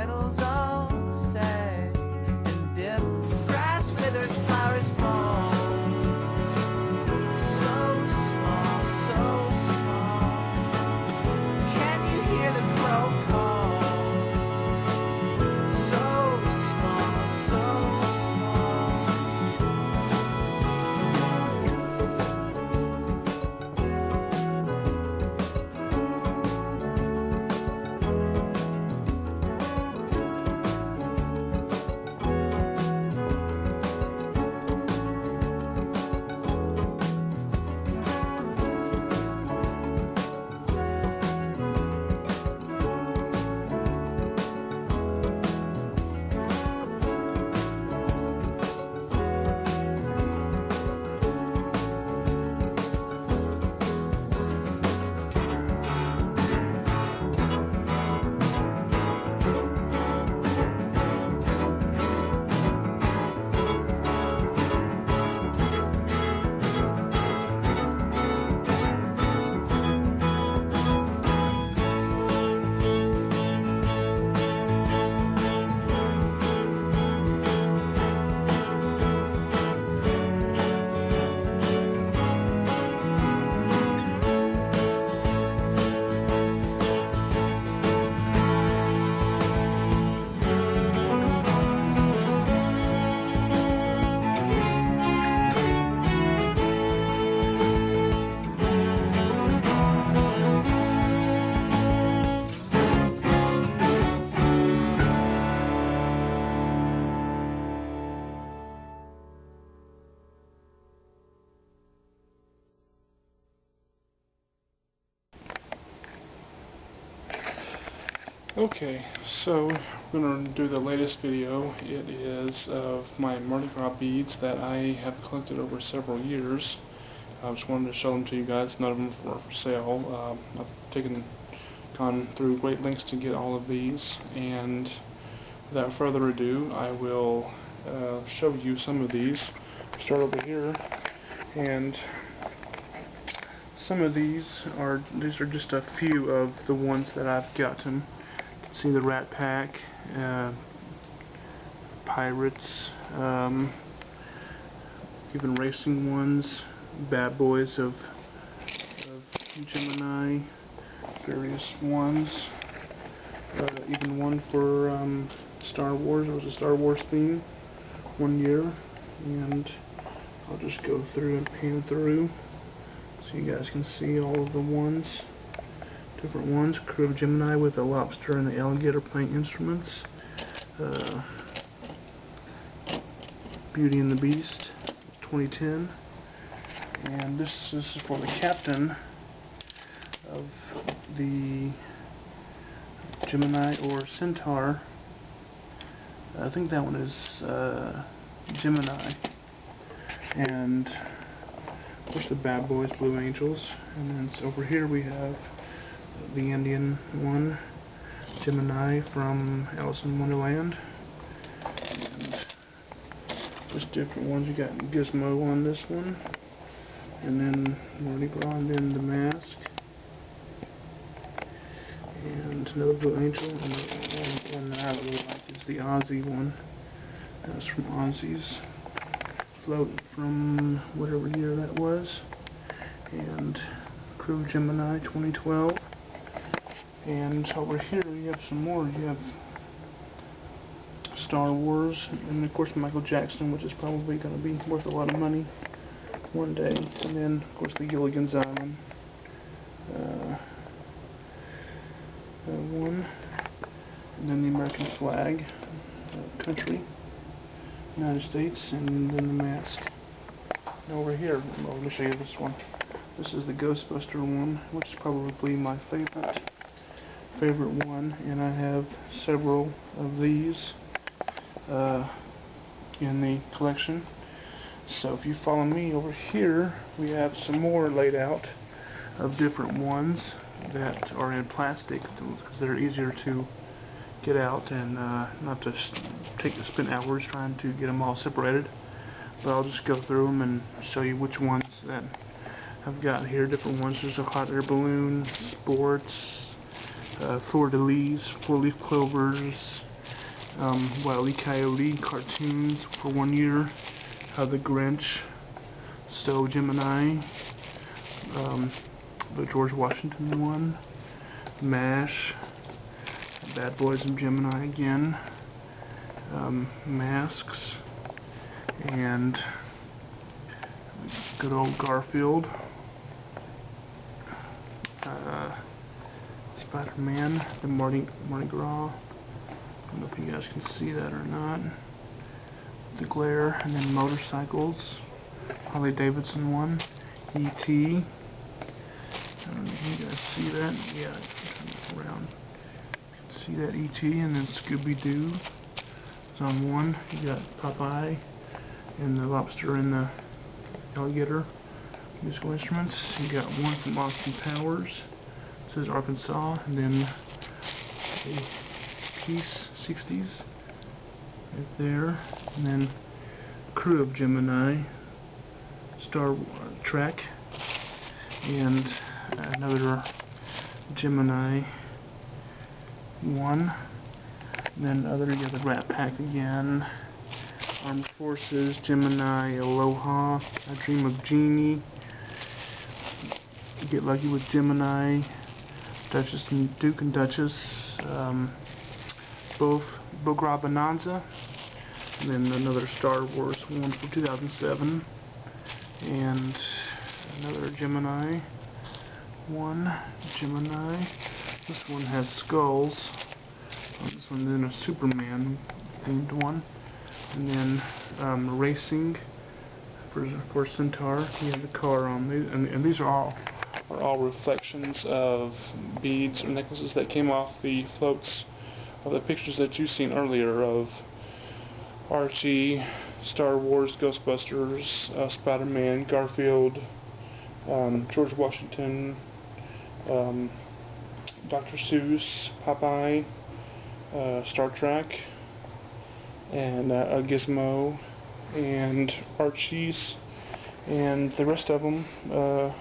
petals all say and dip. Grass withers, flowers fall. So small, so small. Can you hear the crow call? So small, so small. Okay, so we're going to do the latest video. It is of my Mardi Gras beads that I have collected over several years. I just wanted to show them to you guys. None of them were for sale. I've gone through great lengths to get all of these, and without further ado, I will show you some of these. Start over here, and some of these are just a few of the ones that I've gotten. See the Rat Pack, Pirates, even racing ones, Bad Boys of Gemini, various ones, even one for Star Wars. It was a Star Wars theme one year, and I'll just go through and pan through so you guys can see all of the ones. Different ones. Crew of Gemini with the lobster and the alligator playing instruments. Beauty and the Beast, 2010. And this is for the captain of the Gemini or Centaur. I think that one is Gemini. And of course the Bad Boys, Blue Angels. And then over here we have the Indian one, Gemini from Alice in Wonderland, and just different ones. You got Gizmo on this one, and then Mardi Gras, and then the Mask, and another Blue Angel, and one that I really like is the Ozzy one. That's from Ozzy's float from whatever year that was, and Crew of Gemini 2012. And over here you have some more. You have Star Wars, and of course Michael Jackson, which is probably going to be worth a lot of money one day. And then of course the Gilligan's Island one, and then the American flag, country, United States, and then the Mask. And over here, well, let me show you this one. This is the Ghostbuster one, which is probably my favorite one, and I have several of these in the collection. So if you follow me over here, we have some more laid out of different ones that are in plastic because they're easier to get out and not to spend hours trying to get them all separated. But I'll just go through them and show you which ones that I've got here. Different ones. There's a hot air balloon, sports, fleur-de-lis, four-leaf clovers, Wile E. Coyote cartoons for 1 year. How the Grinch Stole Gemini. The George Washington one. MASH. Bad Boys of Gemini again. Masks. And good old Garfield. Spider-Man, the Mardi Gras. I don't know if you guys can see that or not. The glare, and then motorcycles. Harley Davidson one. E.T. I don't know if you guys see that. Yeah, turn it around. You can see that E.T. and then Scooby-Doo is on one. You got Popeye and the lobster and the alligator musical instruments. You got one from Austin Powers. This is Arkansas, and then a Peace 60s right there, and then Crew of Gemini, Star Trek, and another Gemini one. And then you got the Rat Pack again. Armed Forces, Gemini, Aloha, I Dream of Genie, Get Lucky with Gemini, Duchess and Duke and Duchess, both Gras Bonanza, and then another Star Wars one from 2007, and another Gemini one. Gemini. This one has skulls. This one then a Superman themed one. And then racing for Centaur. You have the car on these, and these are all reflections of beads or necklaces that came off the floats of the pictures that you've seen earlier of Archie, Star Wars, Ghostbusters, Spider-Man, Garfield, George Washington, Dr. Seuss, Popeye, Star Trek, and a Gizmo, and Archie's, and the rest of them, the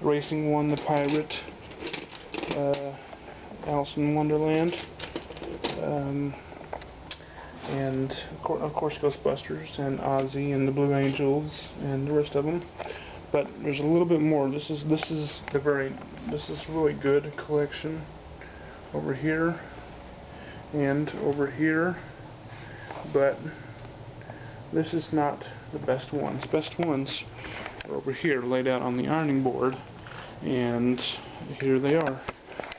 racing one, the pirate, Alice in Wonderland, and of course Ghostbusters, and Ozzy, and the Blue Angels, and the rest of them. But there's a little bit more. This is really good collection over here and over here. But this is not the best ones. Best ones are over here, laid out on the ironing board, and here they are.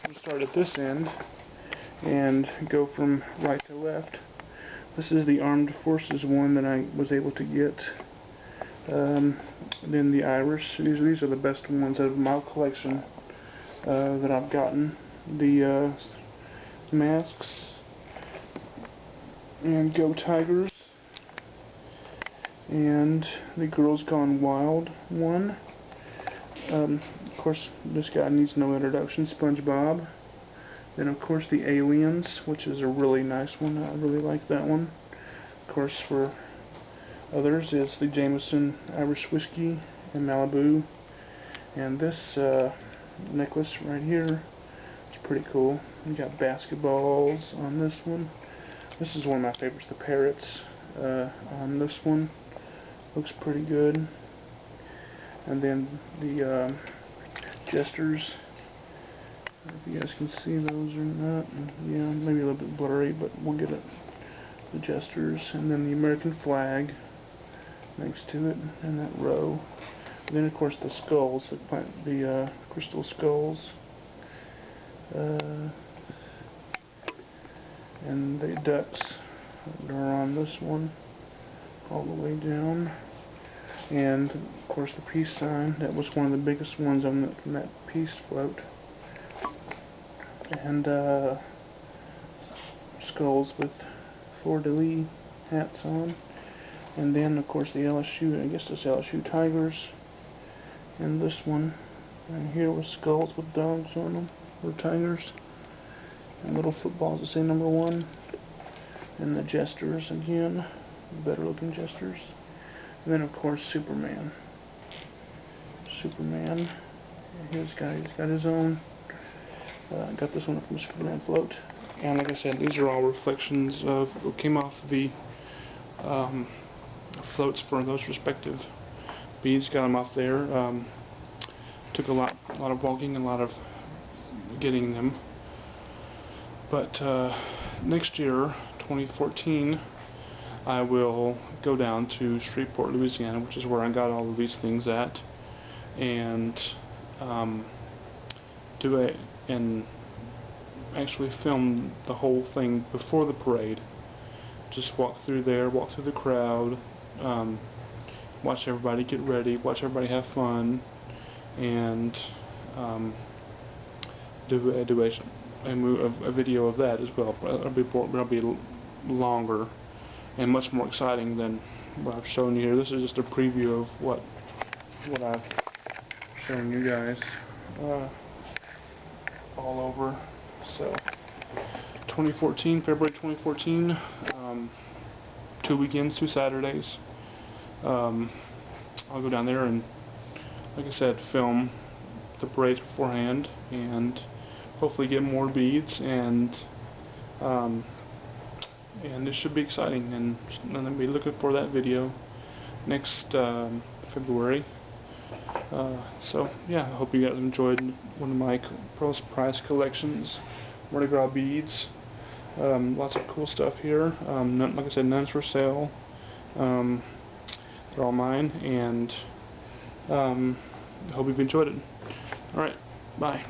We start at this end and go from right to left. This is the Armed Forces one that I was able to get. Then the Irish. These are the best ones out of my collection that I've gotten. The masks. And Go Tigers, and the Girls Gone Wild one. Of course, this guy needs no introduction, SpongeBob. Then of course the Aliens, which is a really nice one. I really like that one. Of course, for others, it's the Jameson Irish Whiskey in Malibu. And this necklace right here is pretty cool. You got basketballs on this one. This is one of my favorites, the parrots on this one. Looks pretty good. And then the jesters. I don't know if you guys can see those or not. Yeah, maybe a little bit blurry, but we'll get it. The jesters, and then the American flag next to it in that row. And then of course the skulls, the crystal skulls. And the ducks that are on this one all the way down, and of course the peace sign. That was one of the biggest ones on from that peace float, and skulls with fleur-de-lis hats on, and then of course the LSU, I guess it's LSU Tigers, and this one right here with skulls with dogs on them, or tigers. And little footballs that say number 1. And the jesters again, better looking jesters. And then of course Superman. He's got his own. Got this one from the Superman float. And like I said, these are all reflections of what came off the floats for those respective beads. Got them off there. Took a lot of walking and a lot of getting them. But next year, 2014, I will go down to Shreveport, Louisiana, which is where I got all of these things at, and actually film the whole thing before the parade. Just walk through there, walk through the crowd, watch everybody get ready, watch everybody have fun, and do a video of that as well. It'll be longer and much more exciting than what I've shown you here. This is just a preview of what I've shown you guys all over. So 2014, February 2014, 2 weekends, 2 Saturdays. I'll go down there and, like I said, film the parades beforehand and hopefully get more beads, and this should be exciting, and I'll be looking for that video next February. So yeah, I hope you guys enjoyed one of my prize collections, Mardi Gras beads. Lots of cool stuff here. Like I said, none's for sale. They're all mine, and I hope you've enjoyed it. Alright, bye.